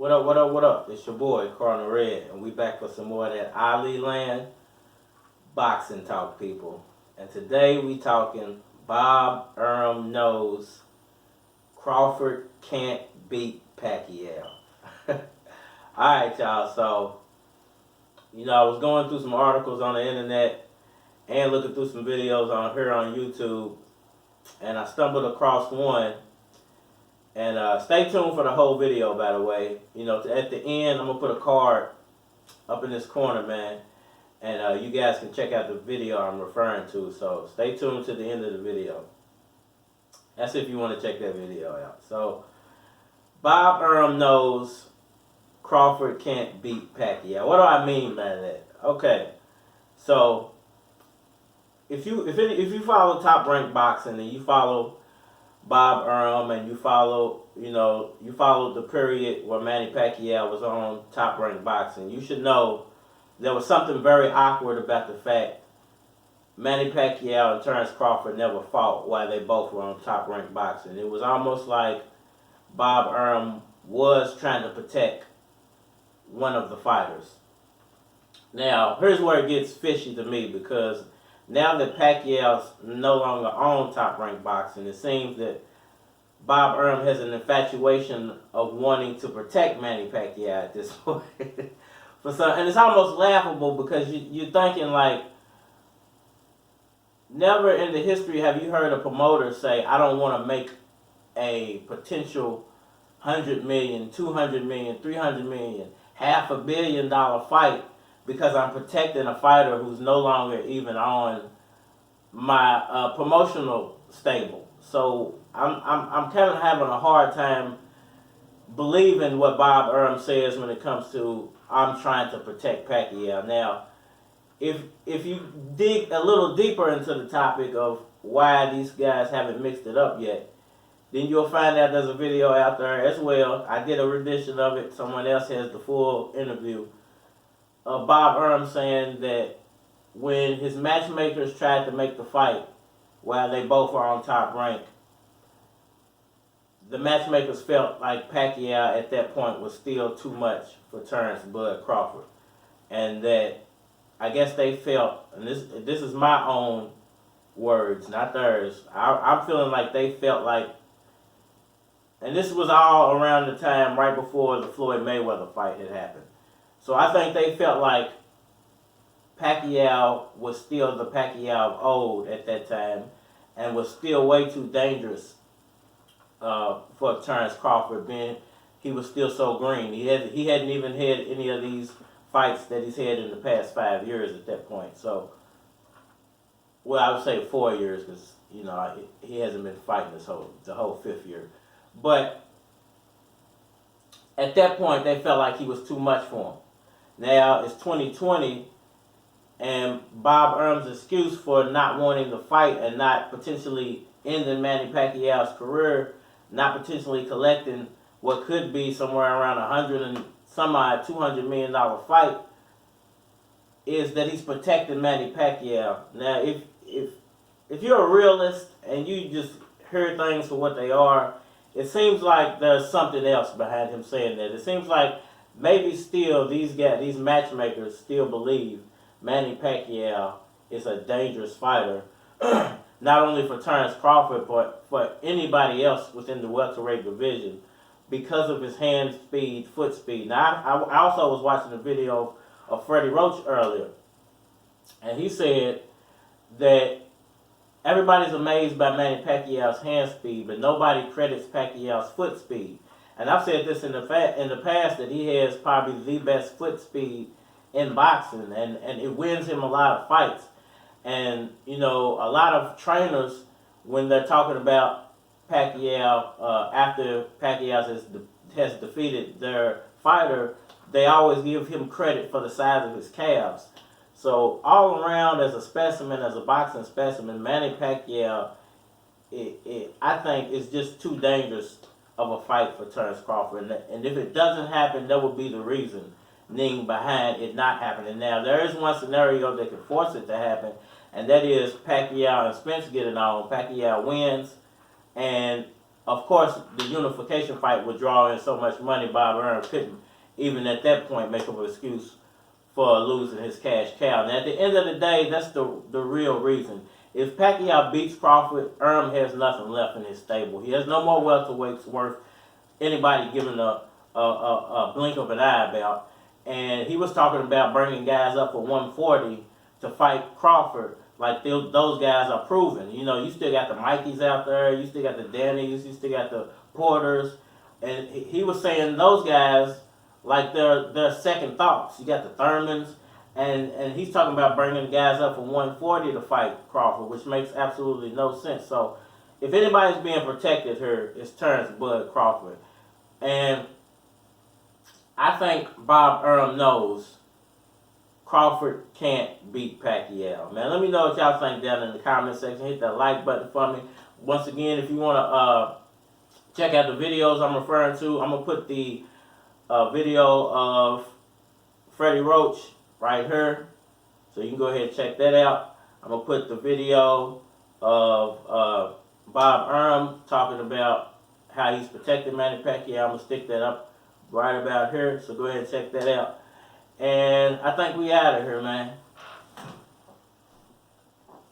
What up, what up, what up? It's your boy, Cardinal Red, and we back for some more of that Ali Land boxing talk, people. And today we talking Bob Arum knows Crawford can't beat Pacquiao. Alright, y'all, so, I was going through some articles on the internet and looking through some videos on here on YouTube, and I stumbled across one. And stay tuned for the whole video, by the way. At the end, I'm going to put a card up in this corner, man. And you guys can check out the video I'm referring to. So stay tuned to the end of the video. That's if you want to check that video out. So, Bob Arum knows Crawford can't beat Pacquiao. What do I mean by that? Okay. So, if you follow Top Rank Boxing and you follow Bob Arum and you follow the period where Manny Pacquiao was on Top Rank Boxing, you should know there was something very awkward about the fact Manny Pacquiao and Terence Crawford never fought while they both were on Top Rank Boxing. It was almost like Bob Arum was trying to protect one of the fighters. Now, here's where it gets fishy to me, because now that Pacquiao's no longer on Top Rank Boxing, it seems that Bob Arum has an infatuation of wanting to protect Manny Pacquiao at this point. And it's almost laughable, because you're thinking, like, never in the history have you heard a promoter say, I don't want to make a potential $100 million, $200 million, $300 million, $500 million fight because I'm protecting a fighter who's no longer even on my promotional stable. So I'm kind of having a hard time believing what Bob Arum says when it comes to I'm trying to protect Pacquiao. Now, if you dig a little deeper into the topic of why these guys haven't mixed it up yet, then you'll find out there's a video out there as well. I did a rendition of it. Someone else has the full interview of Bob Arum saying that when his matchmakers tried to make the fight while they both were on Top Rank, the matchmakers felt like Pacquiao at that point was still too much for Terence Bud Crawford. And that I guess they felt, and this is my own words, not theirs, I'm feeling like they felt like, and this was all around the time right before the Floyd Mayweather fight had happened. So I think they felt like Pacquiao was still the Pacquiao of old at that time and was still way too dangerous for Terence Crawford, being he was still so green. He hadn't even had any of these fights that he's had in the past 5 years at that point. So, well, I would say 4 years, because he hasn't been fighting the whole 5th year. But at that point, they felt like he was too much for him. Now it's 2020, and Bob Arum's excuse for not wanting to fight and not potentially ending Manny Pacquiao's career, not potentially collecting what could be somewhere around $200 million fight, is that he's protecting Manny Pacquiao. Now, if you're a realist and you just hear things for what they are, it seems like there's something else behind him saying that. It seems like maybe still these matchmakers still believe Manny Pacquiao is a dangerous fighter, not only for Terence Crawford, but for anybody else within the welterweight division, because of his hand speed, foot speed. Now, I also was watching a video of Freddie Roach earlier, and he said that everybody's amazed by Manny Pacquiao's hand speed, but nobody credits Pacquiao's foot speed. And I've said this in the past, that he has probably the best foot speed in boxing, and it wins him a lot of fights. And, a lot of trainers, when they're talking about Pacquiao, after Pacquiao has defeated their fighter, they always give him credit for the size of his calves. So all around, as a boxing specimen, Manny Pacquiao, I think, is just too dangerous of a fight for Terence Crawford. And if it doesn't happen, that would be the reasoning behind it not happening. Now, there is one scenario that could force it to happen, and that is Pacquiao and Spence get it on. Pacquiao wins, and Of course, the unification fight would draw in so much money, Bob Arum couldn't even at that point make up an excuse for losing his cash cow. Now, at the end of the day, that's the real reason. If Pacquiao beats Crawford, Arum has nothing left in his stable. He has no more welterweights worth anybody giving a blink of an eye about. And he was talking about bringing guys up for 140 to fight Crawford. Like those guys are proven. You know, you still got the Mikeys out there. You still got the Dannys. You still got the Porters. And he was saying those guys, like they're second thoughts. You got the Thurmans. And he's talking about bringing guys up from 140 to fight Crawford, which makes absolutely no sense. So if anybody's being protected here, it's Terence Bud Crawford. And I think Bob Arum knows Crawford can't beat Pacquiao. Man, let me know what y'all think down in the comment section. Hit that like button for me. Once again, if you want to check out the videos I'm referring to, I'm going to put the video of Freddie Roach right here. So you can go ahead and check that out. I'm going to put the video of Bob Arum talking about how he's protected Manny Pacquiao. I'm going to stick that up right about here. So go ahead and check that out. And I think we out of here, man.